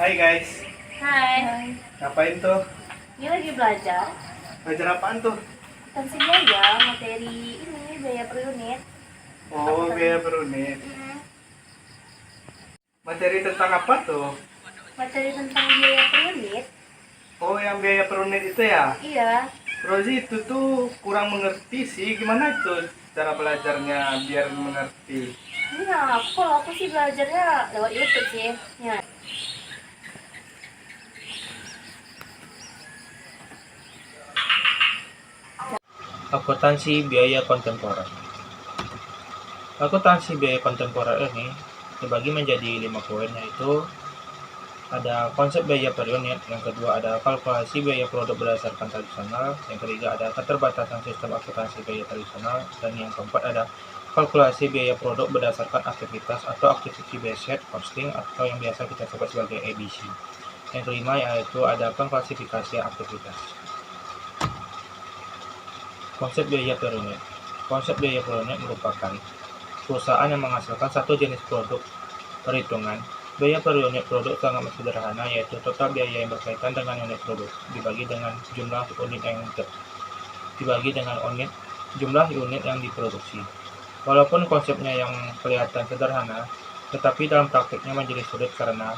Hai guys, Hai, ngapain tuh? ini lagi belajar Belajar apaan tuh? tentang biaya materi ini biaya per unit. Oh, Aku biaya tadi per unit. Materi tentang apa tuh? materi tentang biaya per unit. Oh, yang biaya per unit itu ya? Iya, Rozi itu tuh kurang mengerti sih. Gimana itu cara belajarnya biar mengerti? nah kalau aku sih belajarnya lewat YouTube sih. Ya, Akuntansi biaya kontemporer. Akuntansi biaya kontemporer ini dibagi menjadi 5 poin, yaitu ada konsep biaya per unit, yang kedua ada kalkulasi biaya produk berdasarkan tradisional, yang ketiga ada keterbatasan sistem akuntansi biaya tradisional, dan yang keempat ada kalkulasi biaya produk berdasarkan aktivitas atau activity based costing atau yang biasa kita sebut sebagai ABC. Yang kelima yaitu ada pengklasifikasian aktivitas. Konsep biaya per unit. Konsep biaya per unit merupakan perusahaan yang menghasilkan satu jenis produk. Perhitungan biaya per unit produk sangat sederhana, yaitu total biaya yang berkaitan dengan unit produk dibagi dengan jumlah unit yang diproduksi. Walaupun konsepnya yang kelihatan sederhana, tetapi dalam praktiknya menjadi sulit karena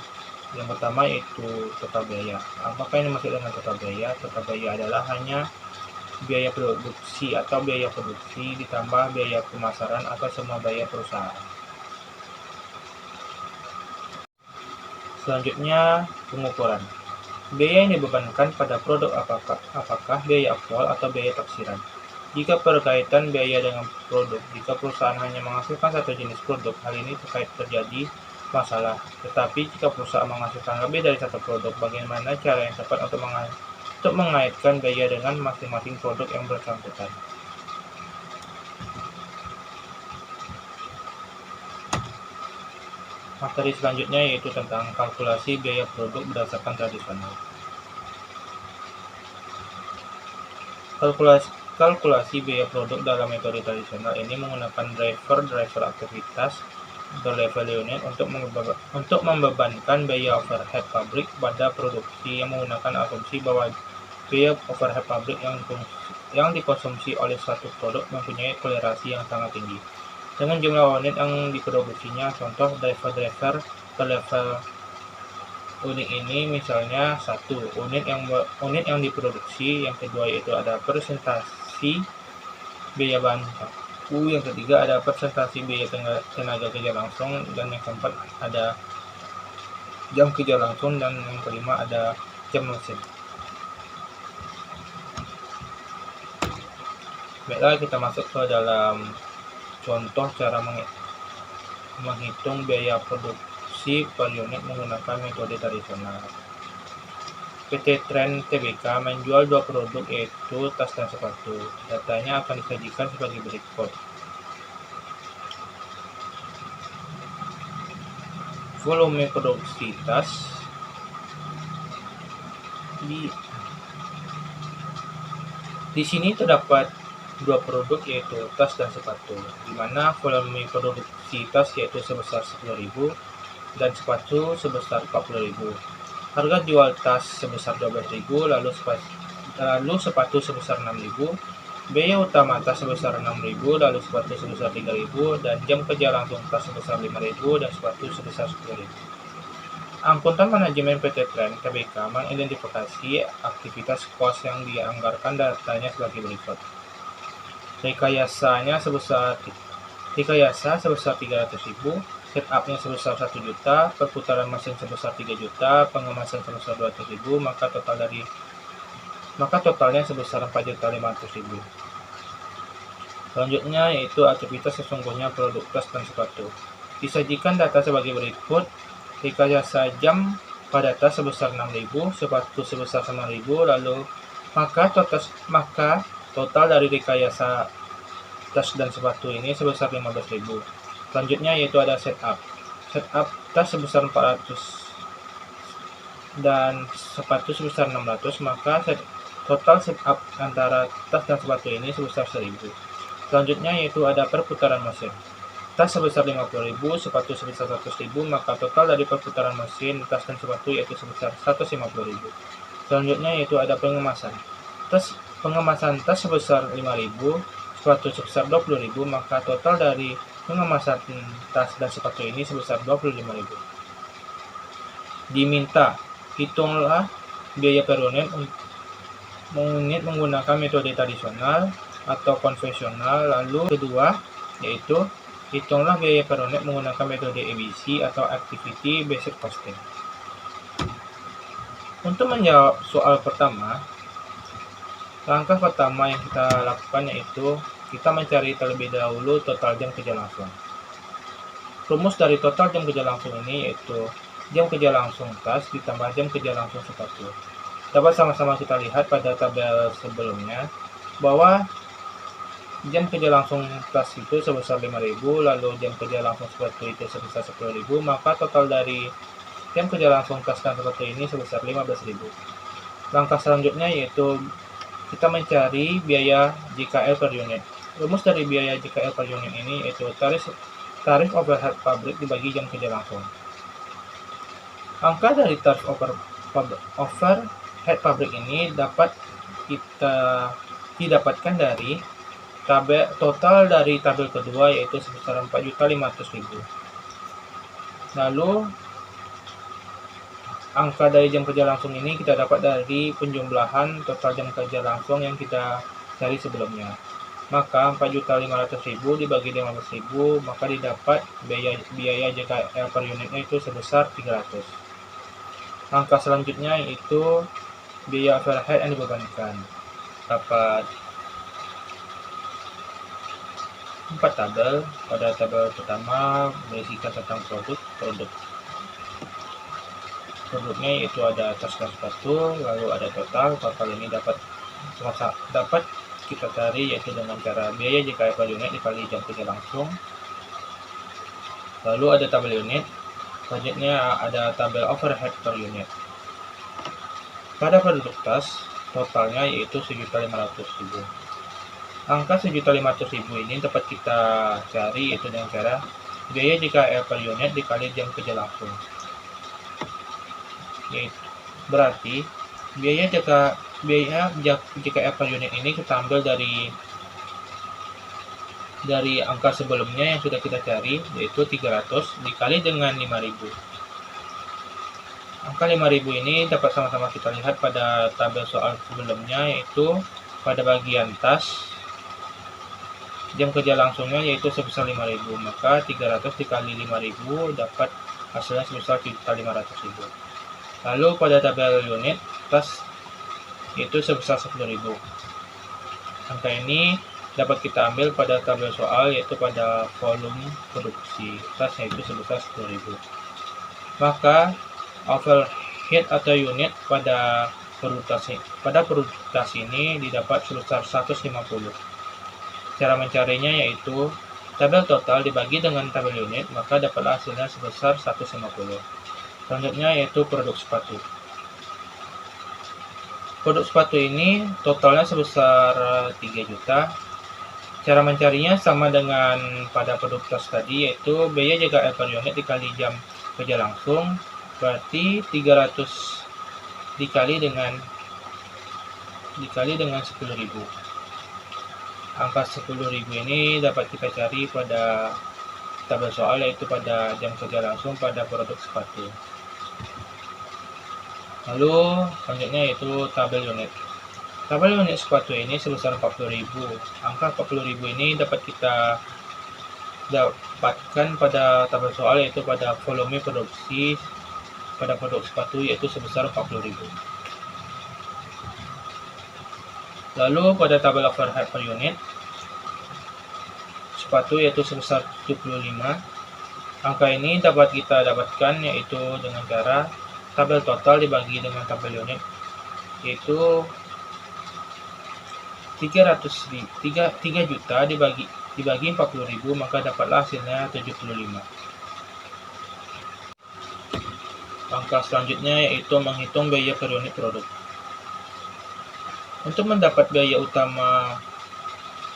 yang pertama yaitu total biaya. Apakah yang dimaksud dengan total biaya? Total biaya adalah hanya biaya produksi atau biaya produksi ditambah biaya pemasaran atau semua biaya perusahaan. Selanjutnya, pengukuran. Biaya yang dibebankan pada produk apakah biaya aktual atau biaya taksiran. Jika berkaitan biaya dengan produk, jika perusahaan hanya menghasilkan satu jenis produk, hal ini terjadi masalah. Tetapi jika perusahaan menghasilkan lebih dari satu produk, bagaimana cara yang tepat untuk mengaitkan biaya dengan masing-masing produk yang bersangkutan. Materi selanjutnya yaitu tentang kalkulasi biaya produk berdasarkan tradisional. Kalkulasi biaya produk dalam metode tradisional ini menggunakan driver aktivitas berlevel unit untuk membebankan biaya overhead pabrik pada produksi yang menggunakan asumsi bahwa biaya overhead pabrik yang dikonsumsi oleh suatu produk mempunyai kolerasi yang sangat tinggi dengan jumlah unit yang diproduksinya. Contoh driver berlevel unit ini misalnya 1 unit yang diproduksi, yang kedua yaitu ada presentasi biaya bahan baku, yang ketiga ada presentasi biaya tenaga kerja langsung, dan yang keempat ada jam kerja langsung, dan yang kelima ada jam mesin. Baiklah, kita masuk ke dalam contoh cara menghitung biaya produksi per unit menggunakan metode tradisional. PT Trend Tbk menjual 2 produk, yaitu tas dan sepatu. Datanya akan disajikan sebagai berikut. Volume produksi tas di sini terdapat 2 produk, yaitu tas dan sepatu, di mana volume produksi tas yaitu sebesar 10.000 dan sepatu sebesar 40.000. Harga jual tas sebesar 12.000, lalu sepatu sebesar 6.000. Biaya utama tas sebesar 6.000, lalu sepatu sebesar 3.000, dan jam kerja langsung tas sebesar 5.000 dan sepatu sebesar 10.000. Akuntan manajemen PT Trend Tbk mengidentifikasi aktivitas kos yang dianggarkan datanya sebagai berikut. Rekayasa sebesar 300.000, setup-nya sebesar 1 juta, perputaran mesin sebesar 3 juta, pengemasan sebesar 200.000, maka totalnya sebesar 4.500.000. Selanjutnya yaitu aktivitas sesungguhnya produk tas dan sepatu. Disajikan data sebagai berikut. Rekayasa jam pada tas sebesar 6.000, sepatu sebesar 9.000, lalu maka total dari rekayasa tas dan sepatu ini sebesar 15.000. Selanjutnya yaitu ada setup. Setup tas sebesar 400 dan sepatu sebesar 600, maka total setup antara tas dan sepatu ini sebesar 1.000. Selanjutnya yaitu ada perputaran mesin. tas sebesar 50.000, sepatu sebesar 100.000, maka total dari perputaran mesin tas dan sepatu yaitu sebesar 150.000. Selanjutnya yaitu ada pengemasan. Pengemasan tas sebesar 5.000, sepatu sebesar 20.000, maka total dari pengemasan tas dan sepatu ini sebesar 25.000. Diminta hitunglah biaya per unit menggunakan metode tradisional atau konvensional. Lalu kedua yaitu hitunglah biaya per unit menggunakan metode ABC atau Activity Based Costing. Untuk menjawab soal pertama, langkah pertama yang kita lakukan yaitu kita mencari terlebih dahulu total jam kerja langsung. Rumus dari total jam kerja langsung ini yaitu jam kerja langsung tas ditambah jam kerja langsung sepatu. Dapat sama-sama kita lihat pada tabel sebelumnya bahwa jam kerja langsung tas itu sebesar 5.000, lalu jam kerja langsung sepatu itu sebesar 10.000, maka total dari jam kerja langsung tas dan sepatu ini sebesar 15.000. Langkah selanjutnya yaitu kita mencari biaya JKL per unit. Rumus dari biaya JKL per unit ini yaitu tarif overhead pabrik dibagi jam kerja langsung. Angka dari tarif overhead pabrik ini dapat kita didapatkan dari total dari tabel kedua yaitu sebesar 4.500.000. Lalu angka dari jam kerja langsung ini kita dapat dari penjumlahan total jam kerja langsung yang kita cari sebelumnya. Maka 4.500.000 dibagi 15.000, maka didapat biaya JKL per unitnya itu sebesar 300. Angka selanjutnya yaitu biaya overhead yang dibebankan. Dapat 4 tabel. Pada tabel pertama berisikan tentang produknya yaitu ada tas dan sepatu, lalu ada total ini dapat kita cari yaitu dengan cara biaya JKL per unit dikali jam kerja langsung. Lalu ada tabel unit, selanjutnya ada tabel overhead per unit. Pada produk tas totalnya yaitu 1.500.000. Angka 1.500.000 ini dapat kita cari yaitu dengan cara biaya JKL per unit dikali jam kerja langsung. Berarti biaya JKL per unit ini kita ambil dari angka sebelumnya yang sudah kita cari yaitu 300 dikali dengan 5.000. Angka 5.000 ini dapat sama-sama kita lihat pada tabel soal sebelumnya yaitu pada bagian tas jam kerja langsungnya yaitu sebesar 5.000, maka 300 dikali 5.000 dapat hasilnya sebesar 1.500.000. Lalu pada tabel unit tas itu sebesar 10.000. Angka ini dapat kita ambil pada tabel soal yaitu pada volume produksi tas yaitu sebesar 10.000. Maka overhead atau unit pada produk tas ini didapat sebesar 150. Cara mencarinya yaitu tabel total dibagi dengan tabel unit, maka dapatlah hasilnya sebesar 150. Selanjutnya yaitu produk sepatu. Produk sepatu ini totalnya sebesar 3 juta. Cara mencarinya sama dengan pada produk tas tadi yaitu biaya JKL per unit dikali jam kerja langsung, berarti 300 dikali dengan 10.000. Angka 10.000 ini dapat kita cari pada tabel soal yaitu pada jam kerja langsung pada produk sepatu. Lalu selanjutnya yaitu tabel unit. Tabel unit sepatu ini sebesar 40.000. Angka 40.000 ini dapat kita dapatkan pada tabel soal yaitu pada volume produksi pada produk sepatu yaitu sebesar 40.000. Lalu pada tabel overhead per unit sepatu yaitu sebesar 75. Angka ini dapat kita dapatkan yaitu dengan cara tabel total dibagi dengan tabel unit yaitu 3 juta dibagi 40.000, maka dapatlah hasilnya 75. Langkah selanjutnya yaitu menghitung biaya per unit produk. Untuk mendapat biaya utama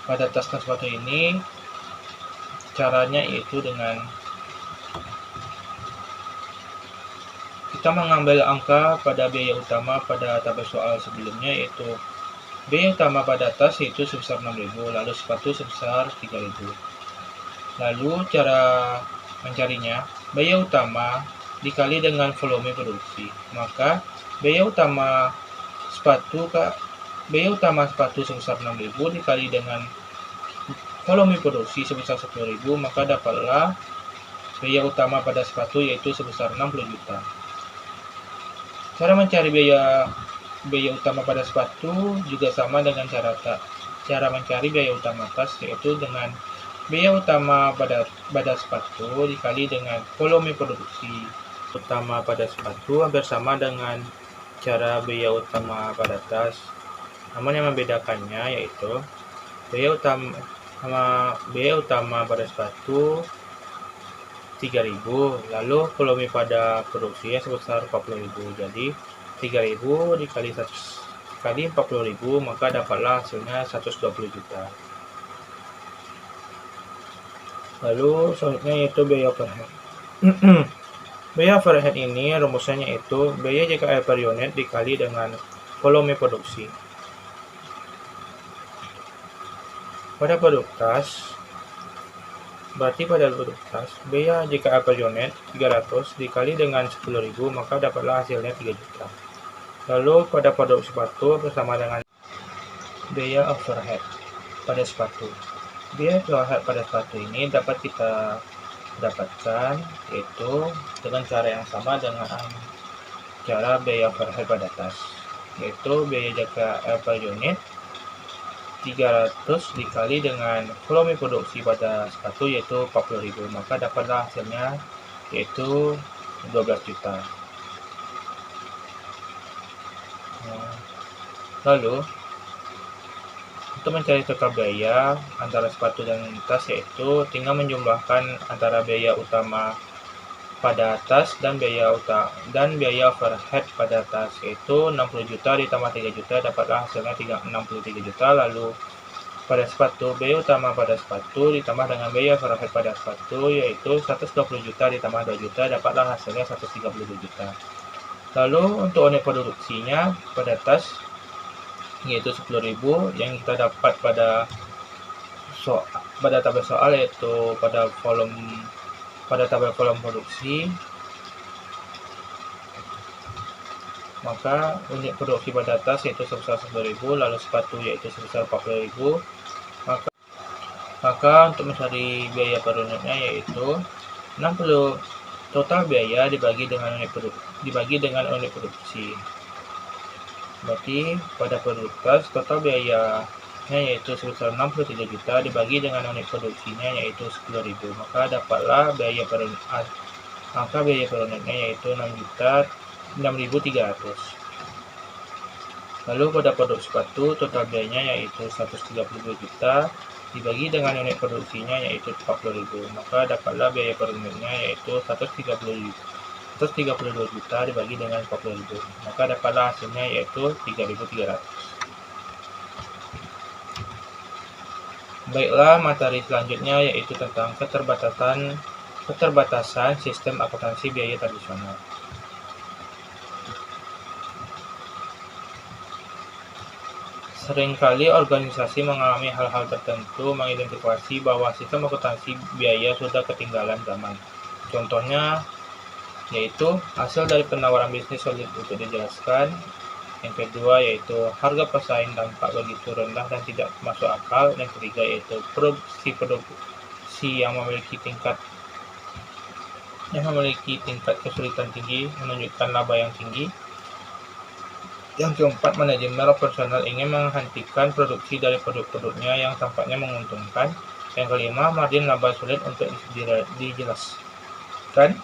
pada tas dan sepatu ini, Caranya yaitu dengan kita mengambil angka pada biaya utama pada tabel soal sebelumnya, yaitu biaya utama pada tas yaitu sebesar 6.000, lalu sepatu sebesar 3.000. Lalu cara mencarinya, biaya utama dikali dengan volume produksi. Maka biaya utama sepatu sebesar 6.000 dikali dengan volume produksi sebesar 10.000, maka dapatlah biaya utama pada sepatu yaitu sebesar 60 juta. Cara mencari biaya utama pada sepatu juga sama dengan cara mencari biaya utama tas, yaitu dengan biaya utama pada sepatu dikali dengan volume produksi. Utama pada sepatu hampir sama dengan cara biaya utama pada tas, namun yang membedakannya yaitu biaya utama pada sepatu 3.000, lalu volume pada produksinya sebesar 40.000. Jadi 3.000 dikali 40.000, maka dapatlah hasilnya 120 juta. Lalu selanjutnya yaitu biaya overhead. Biaya overhead ini rumusnya yaitu biaya JKL per unit dikali dengan volume produksi. Pada produk tas, biaya JKL per unit 300 dikali dengan 10.000, maka dapatlah hasilnya 3 juta. Lalu pada produk sepatu bersama dengan biaya overhead pada sepatu. Biaya overhead pada sepatu ini dapat kita dapatkan yaitu dengan cara yang sama dengan cara biaya overhead pada tas, yaitu biaya JKL per unit 300 dikali dengan volume produksi pada sepatu yaitu 40.000, maka dapatlah hasilnya yaitu 12 juta. Lalu untuk mencari total biaya antara sepatu dan tas, yaitu tinggal menjumlahkan antara biaya utama pada tas dan biaya overhead pada tas, yaitu 60 juta ditambah 3 juta dapatlah hasilnya 63 juta. Lalu pada sepatu, biaya utama pada sepatu ditambah dengan biaya overhead pada sepatu yaitu 120 juta ditambah 2 juta dapatlah hasilnya 132 juta. Lalu untuk unit produksinya pada tas yaitu 10.000 yang kita dapat pada tabel soal, yaitu pada tabel volume produksi, maka unit produksi pada tas yaitu sebesar 10.000, lalu sepatu yaitu sebesar 40.000. Maka untuk mencari biaya per unitnya yaitu 60 total biaya dibagi dengan unit produksi. Berarti pada produk tas total biaya yaitu sebesar 63 juta dibagi dengan unit produksinya yaitu 10.000, maka dapatlah biaya per unitnya yaitu 6.300. Lalu pada produk sepatu total biayanya yaitu 132 juta dibagi dengan unit produksinya yaitu 40.000, maka dapatlah biaya per unitnya yaitu 132 juta dibagi dengan 40.000, maka dapatlah hasilnya yaitu 3.300. Baiklah, materi selanjutnya yaitu tentang keterbatasan sistem akuntansi biaya tradisional. Seringkali organisasi mengalami hal-hal tertentu mengidentifikasi bahwa sistem akuntansi biaya sudah ketinggalan zaman. Contohnya yaitu hasil dari penawaran bisnis sulit untuk dijelaskan. Yang kedua yaitu harga pesaing tampak begitu rendah dan tidak masuk akal. Yang ketiga yaitu produksi yang memiliki tingkat kesulitan tinggi menunjukkan laba yang tinggi. Yang keempat, manajemen operasional ingin menghentikan produksi dari produk-produknya yang tampaknya menguntungkan. Yang kelima, margin laba sulit untuk dijelaskan.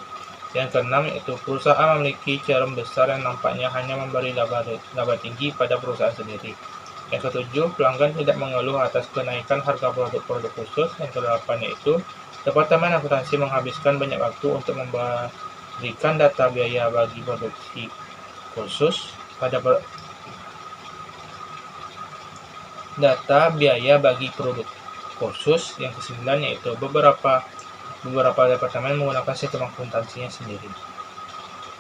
Yang keenam yaitu perusahaan memiliki cerm besar yang nampaknya hanya memberi laba tinggi pada perusahaan sendiri. Yang ketujuh, pelanggan tidak mengeluh atas kenaikan harga produk-produk khusus. Yang kedelapan yaitu Departemen Akuntansi menghabiskan banyak waktu untuk memberikan data biaya bagi produksi khusus kursus. Yang ke-9 yaitu beberapa departemen menggunakan sistem akuntansinya sendiri.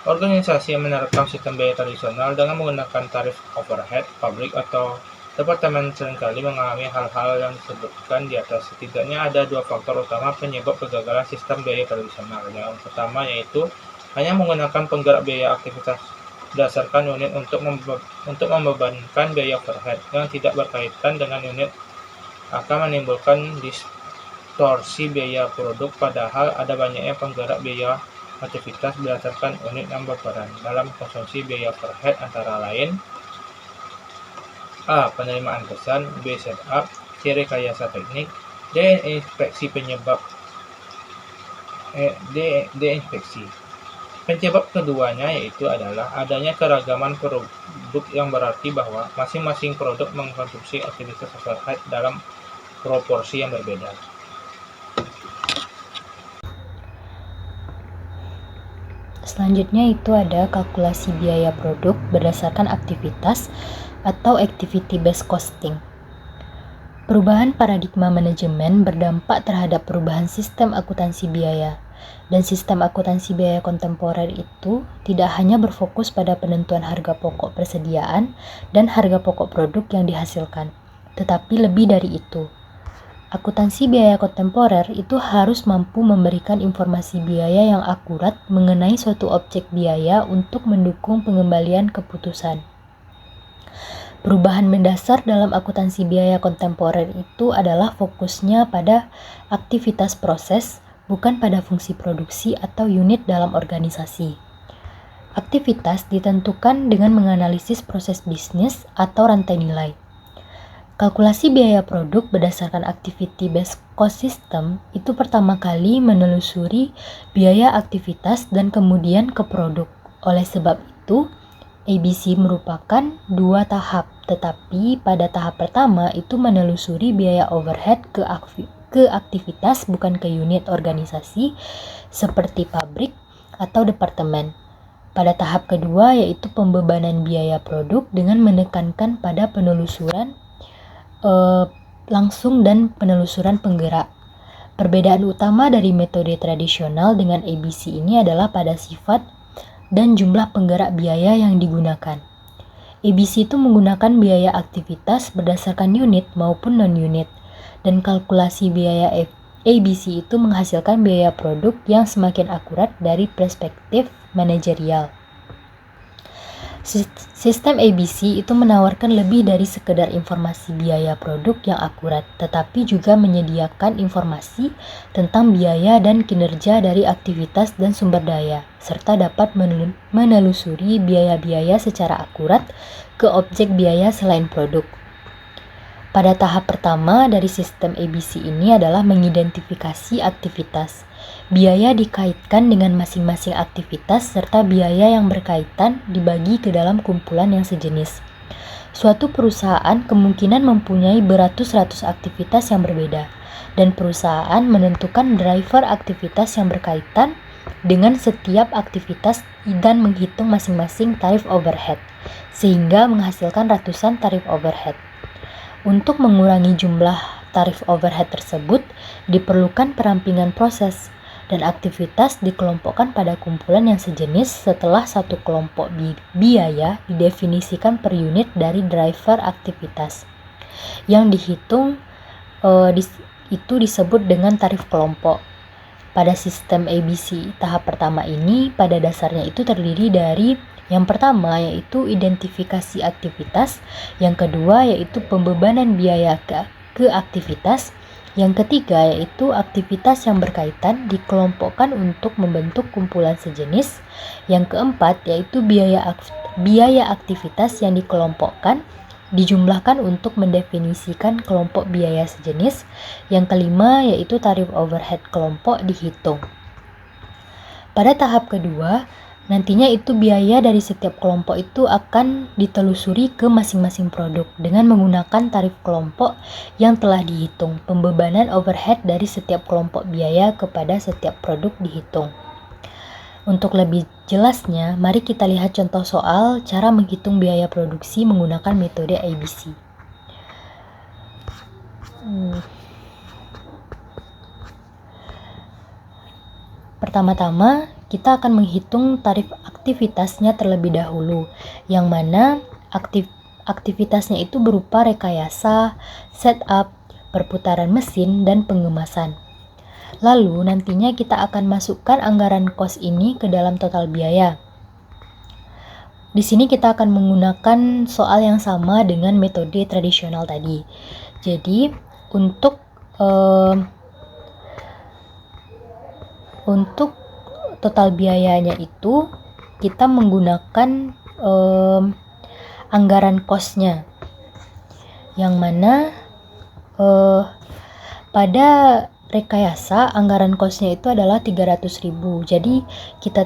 Organisasi yang menerapkan sistem biaya tradisional dengan menggunakan tarif overhead pabrik atau departemen seringkali mengalami hal-hal yang disebutkan di atas. Setidaknya ada 2 faktor utama penyebab kegagalan sistem biaya tradisional. Yang pertama yaitu hanya menggunakan penggerak biaya aktivitas berdasarkan unit untuk membebankan biaya overhead yang tidak berkaitan dengan unit akan menimbulkan distorsi biaya produk, padahal ada banyaknya penggerak biaya aktivitas berdasarkan unit yang berperan dalam konsumsi biaya overhead, antara lain A. Penerimaan pesan, B. Setup, C. Rekayasa teknik, D. Inspeksi penyebab D. Inspeksi. Penyebab keduanya yaitu adalah adanya keragaman produk, yang berarti bahwa masing-masing produk mengkonsumsi aktivitas overhead dalam proporsi yang berbeda. Selanjutnya itu ada kalkulasi biaya produk berdasarkan aktivitas atau activity based costing. Perubahan paradigma manajemen berdampak terhadap perubahan sistem akuntansi biaya. Dan sistem akuntansi biaya kontemporer itu tidak hanya berfokus pada penentuan harga pokok persediaan dan harga pokok produk yang dihasilkan, tetapi lebih dari itu. Akuntansi biaya kontemporer itu harus mampu memberikan informasi biaya yang akurat mengenai suatu objek biaya untuk mendukung pengembalian keputusan. Perubahan mendasar dalam akuntansi biaya kontemporer itu adalah fokusnya pada aktivitas proses, bukan pada fungsi produksi atau unit dalam organisasi. Aktivitas ditentukan dengan menganalisis proses bisnis atau rantai nilai. Kalkulasi biaya produk berdasarkan activity based cost system itu pertama kali menelusuri biaya aktivitas dan kemudian ke produk. Oleh sebab itu, ABC merupakan 2 tahap, tetapi pada tahap pertama itu menelusuri biaya overhead ke aktivitas bukan ke unit organisasi seperti pabrik atau departemen. Pada tahap kedua yaitu pembebanan biaya produk dengan menekankan pada penelusuran langsung dan penelusuran penggerak. Perbedaan utama dari metode tradisional dengan ABC ini adalah pada sifat dan jumlah penggerak biaya yang digunakan. ABC itu menggunakan biaya aktivitas berdasarkan unit maupun non-unit, dan kalkulasi biaya ABC itu menghasilkan biaya produk yang semakin akurat dari perspektif manajerial. Sistem ABC itu menawarkan lebih dari sekedar informasi biaya produk yang akurat, tetapi juga menyediakan informasi tentang biaya dan kinerja dari aktivitas dan sumber daya, serta dapat menelusuri biaya-biaya secara akurat ke objek biaya selain produk. Pada tahap pertama dari sistem ABC ini adalah mengidentifikasi aktivitas. Biaya dikaitkan dengan masing-masing aktivitas serta biaya yang berkaitan dibagi ke dalam kumpulan yang sejenis. Suatu perusahaan kemungkinan mempunyai beratus-ratus aktivitas yang berbeda, dan perusahaan menentukan driver aktivitas yang berkaitan dengan setiap aktivitas dan menghitung masing-masing tarif overhead, sehingga menghasilkan ratusan tarif overhead. Untuk mengurangi jumlah tarif overhead tersebut, diperlukan perampingan proses, dan aktivitas dikelompokkan pada kumpulan yang sejenis setelah satu kelompok biaya didefinisikan per unit dari driver aktivitas. Yang dihitung itu disebut dengan tarif kelompok. Pada sistem ABC tahap pertama ini pada dasarnya itu terdiri dari yang pertama yaitu identifikasi aktivitas, yang kedua yaitu pembebanan biaya ke aktivitas, yang ketiga yaitu aktivitas yang berkaitan dikelompokkan untuk membentuk kumpulan sejenis, yang keempat yaitu biaya aktivitas yang dikelompokkan dijumlahkan untuk mendefinisikan kelompok biaya sejenis, yang kelima yaitu tarif overhead kelompok dihitung. Pada tahap kedua, nantinya itu biaya dari setiap kelompok itu akan ditelusuri ke masing-masing produk dengan menggunakan tarif kelompok yang telah dihitung. Pembebanan overhead dari setiap kelompok biaya kepada setiap produk dihitung. Untuk lebih jelasnya, mari kita lihat contoh soal cara menghitung biaya produksi menggunakan metode ABC. Pertama-tama, kita akan menghitung tarif aktivitasnya terlebih dahulu, yang mana aktivitasnya itu berupa rekayasa, setup, perputaran mesin, dan pengemasan. Lalu nantinya kita akan masukkan anggaran kos ini ke dalam total biaya. Di sini kita akan menggunakan soal yang sama dengan metode tradisional tadi. Jadi untuk total biayanya itu kita menggunakan anggaran kosnya, yang mana pada rekayasa anggaran kosnya itu adalah 300.000. Jadi kita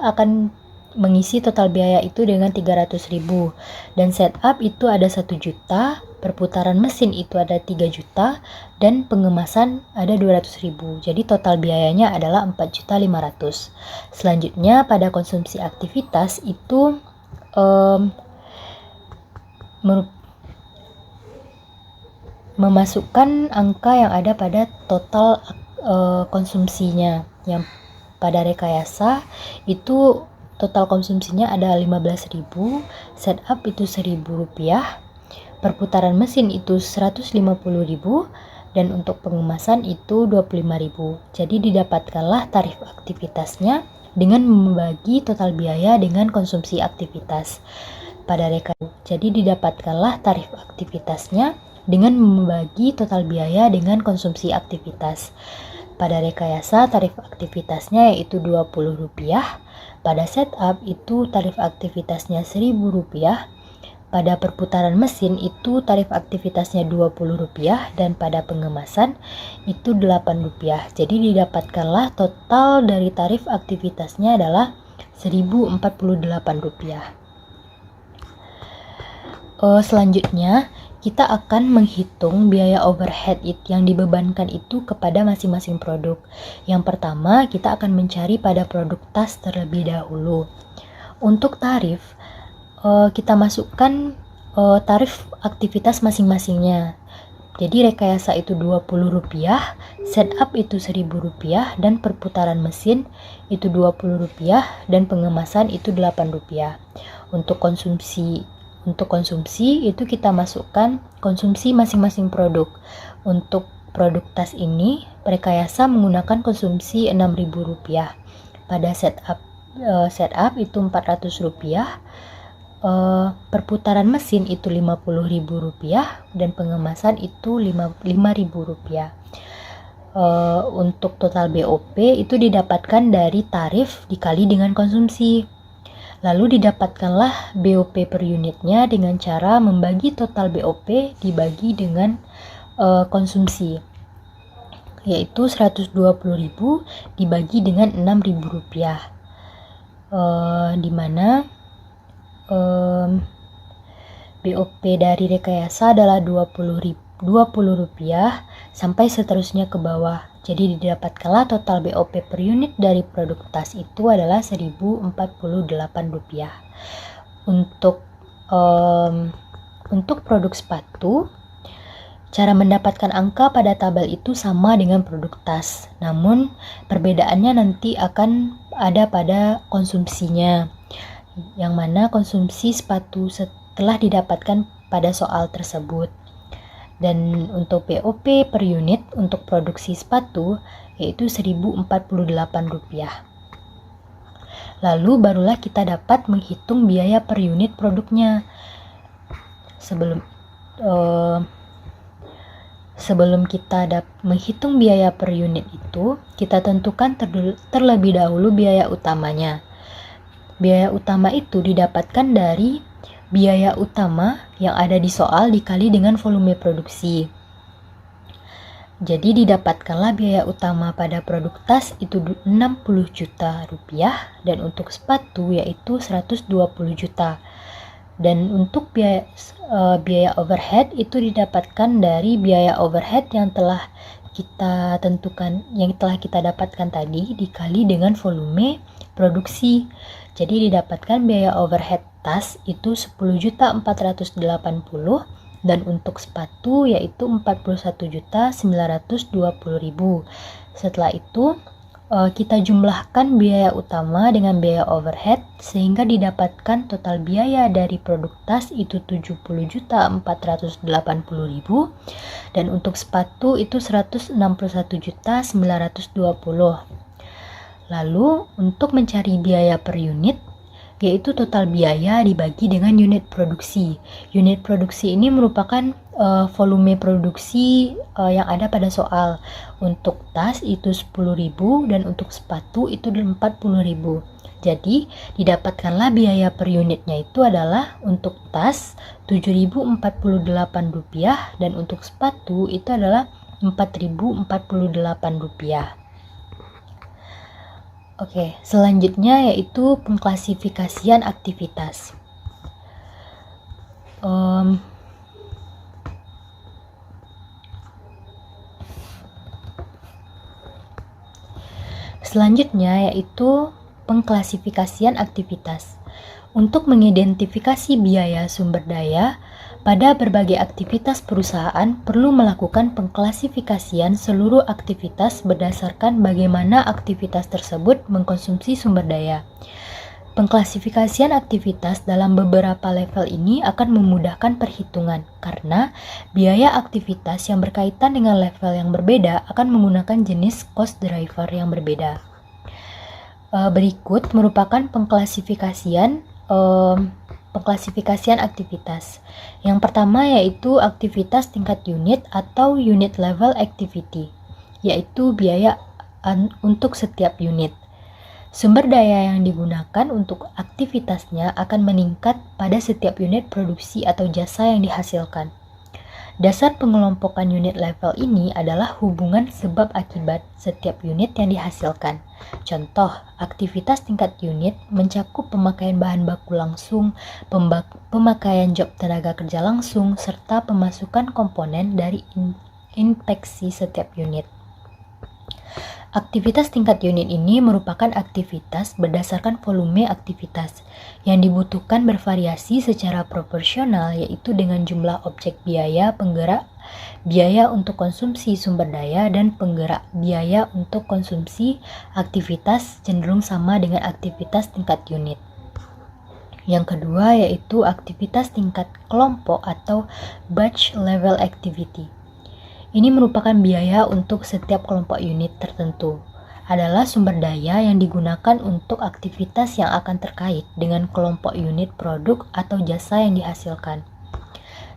akan mengisi total biaya itu dengan 300.000, dan setup itu ada 1 juta, perputaran mesin itu ada 3 juta, dan pengemasan ada 200.000. Jadi total biayanya adalah 4.500.000. Selanjutnya pada konsumsi aktivitas itu memasukkan angka yang ada pada total konsumsinya, yang pada rekayasa itu total konsumsinya ada 15.000, setup itu 1.000 rupiah, perputaran mesin itu 150.000, dan untuk pengemasan itu 25.000. Jadi didapatkanlah tarif aktivitasnya dengan membagi total biaya dengan konsumsi aktivitas pada rekayasa. Jadi didapatkanlah tarif aktivitasnya dengan membagi total biaya dengan konsumsi aktivitas. Pada rekayasa tarif aktivitasnya yaitu Rp20, pada setup itu tarif aktivitasnya Rp1.000, pada perputaran mesin itu tarif aktivitasnya Rp20, dan pada pengemasan itu Rp8. Jadi didapatkanlah total dari tarif aktivitasnya adalah Rp1.048. Selanjutnya kita akan menghitung biaya overhead yang dibebankan itu kepada masing-masing produk. Yang pertama, kita akan mencari pada produk tas terlebih dahulu. Untuk tarif, kita masukkan tarif aktivitas masing-masingnya. Jadi rekayasa itu Rp20, setup itu Rp1.000, dan perputaran mesin itu Rp20, dan pengemasan itu Rp8. Untuk konsumsi itu kita masukkan konsumsi masing-masing produk. Untuk produk tas ini, rekayasa menggunakan konsumsi Rp6.000. Pada setup itu Rp400, perputaran mesin itu Rp50.000, dan pengemasan itu Rp5.000. Untuk total BOP itu didapatkan dari tarif dikali dengan konsumsi. Lalu didapatkanlah BOP per unitnya dengan cara membagi total BOP dibagi dengan konsumsi, yaitu Rp120.000 dibagi dengan Rp6.000, di mana BOP dari rekayasa adalah Rp20 sampai seterusnya ke bawah. Jadi didapatkanlah total BOP per unit dari produk tas itu adalah Rp1.048. Untuk produk sepatu, cara mendapatkan angka pada tabel itu sama dengan produk tas, namun perbedaannya nanti akan ada pada konsumsinya, yang mana konsumsi sepatu setelah didapatkan pada soal tersebut. Dan untuk BOP per unit untuk produksi sepatu yaitu Rp1.048. Lalu barulah kita dapat menghitung biaya per unit produknya. Sebelum kita menghitung biaya per unit itu, kita tentukan terlebih dahulu biaya utamanya. Biaya utama itu didapatkan dari biaya utama yang ada di soal dikali dengan volume produksi. Jadi didapatkanlah biaya utama pada produk tas itu Rp60 juta, dan untuk sepatu yaitu Rp120 juta. Dan untuk biaya overhead itu didapatkan dari biaya overhead yang telah kita tentukan, yang telah kita dapatkan tadi dikali dengan volume produksi. Jadi didapatkan biaya overhead tas itu Rp10.480.000, dan untuk sepatu yaitu Rp41.920.000. Setelah itu kita jumlahkan biaya utama dengan biaya overhead sehingga didapatkan total biaya dari produk tas itu 70.480.000 dan untuk sepatu itu 161.920. Lalu untuk mencari biaya per unit yaitu total biaya dibagi dengan unit produksi. Unit produksi ini merupakan volume produksi yang ada pada soal. Untuk tas itu 10.000 dan untuk sepatu itu 40.000. Jadi didapatkanlah biaya per unitnya itu adalah untuk tas Rp7.048 dan untuk sepatu itu adalah Rp4.048. Oke, selanjutnya yaitu pengklasifikasian aktivitas. Selanjutnya yaitu pengklasifikasian aktivitas. Untuk mengidentifikasi biaya sumber daya, pada berbagai aktivitas perusahaan perlu melakukan pengklasifikasian seluruh aktivitas berdasarkan bagaimana aktivitas tersebut mengkonsumsi sumber daya. Pengklasifikasian aktivitas dalam beberapa level ini akan memudahkan perhitungan karena biaya aktivitas yang berkaitan dengan level yang berbeda akan menggunakan jenis cost driver yang berbeda. Berikut merupakan pengklasifikasian aktivitas. Yang pertama yaitu aktivitas tingkat unit atau unit level activity, yaitu biaya untuk setiap unit. Sumber daya yang digunakan untuk aktivitasnya akan meningkat pada setiap unit produksi atau jasa yang dihasilkan. Dasar pengelompokan unit level ini adalah hubungan sebab akibat setiap unit yang dihasilkan. Contoh, aktivitas tingkat unit mencakup pemakaian bahan baku langsung, pemakaian job tenaga kerja langsung, serta pemasukan komponen dari inspeksi setiap unit. Aktivitas tingkat unit ini merupakan aktivitas berdasarkan volume aktivitas yang dibutuhkan bervariasi secara proporsional, yaitu dengan jumlah objek biaya penggerak, biaya untuk konsumsi sumber daya, dan penggerak biaya untuk konsumsi aktivitas cenderung sama dengan aktivitas tingkat unit. Yang kedua yaitu aktivitas tingkat kelompok atau batch level activity. Ini merupakan biaya untuk setiap kelompok unit tertentu. Adalah sumber daya yang digunakan untuk aktivitas yang akan terkait dengan kelompok unit produk atau jasa yang dihasilkan.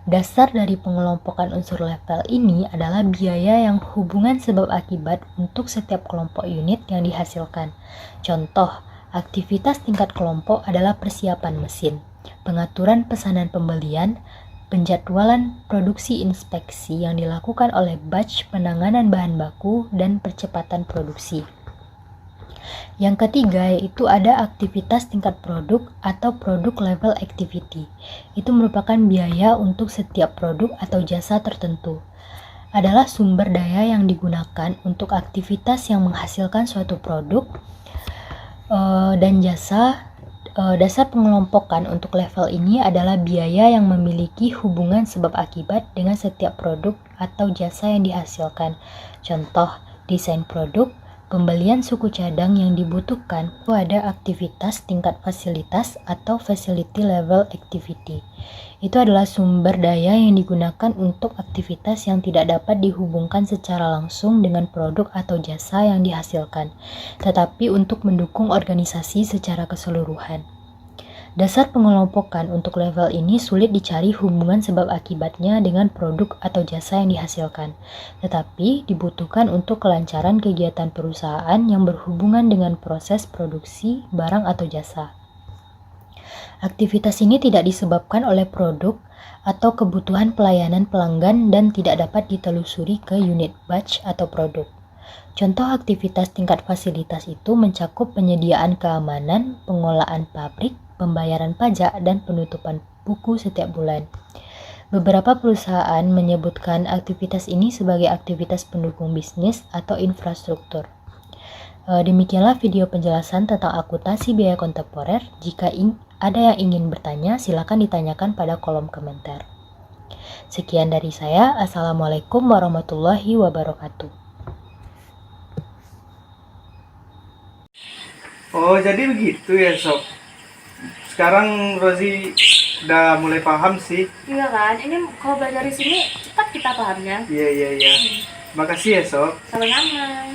Dasar dari pengelompokan unsur level ini adalah biaya yang hubungan sebab akibat untuk setiap kelompok unit yang dihasilkan. Contoh, aktivitas tingkat kelompok adalah persiapan mesin, pengaturan pesanan pembelian, penjadwalan produksi inspeksi yang dilakukan oleh batch penanganan bahan baku, dan percepatan produksi. Yang ketiga yaitu ada aktivitas tingkat produk atau product level activity. Itu merupakan biaya untuk setiap produk atau jasa tertentu. Adalah sumber daya yang digunakan untuk aktivitas yang menghasilkan suatu produk dan jasa. Dasar pengelompokan untuk level ini adalah biaya yang memiliki hubungan sebab akibat dengan setiap produk atau jasa yang dihasilkan. Contoh, desain produk, pembelian suku cadang yang dibutuhkan. Ada aktivitas tingkat fasilitas atau facility level activity. Itu adalah sumber daya yang digunakan untuk aktivitas yang tidak dapat dihubungkan secara langsung dengan produk atau jasa yang dihasilkan, tetapi untuk mendukung organisasi secara keseluruhan. Dasar pengelompokan untuk level ini sulit dicari hubungan sebab akibatnya dengan produk atau jasa yang dihasilkan, tetapi dibutuhkan untuk kelancaran kegiatan perusahaan yang berhubungan dengan proses produksi barang atau jasa. Aktivitas ini tidak disebabkan oleh produk atau kebutuhan pelayanan pelanggan dan tidak dapat ditelusuri ke unit batch atau produk. Contoh aktivitas tingkat fasilitas itu mencakup penyediaan keamanan, pengolahan pabrik, pembayaran pajak, dan penutupan buku setiap bulan. Beberapa perusahaan menyebutkan aktivitas ini sebagai aktivitas pendukung bisnis atau infrastruktur. Demikianlah video penjelasan tentang akuntansi biaya kontemporer. Jika ada yang ingin bertanya, silakan ditanyakan pada kolom komentar. Sekian dari saya. Assalamualaikum warahmatullahi wabarakatuh. Oh, jadi begitu ya, Sob. Sekarang Rozi udah mulai paham sih. Iya kan, ini kalau belajar di sini cepat kita pahamnya. Iya. Makasih ya, Sob. Sama-sama.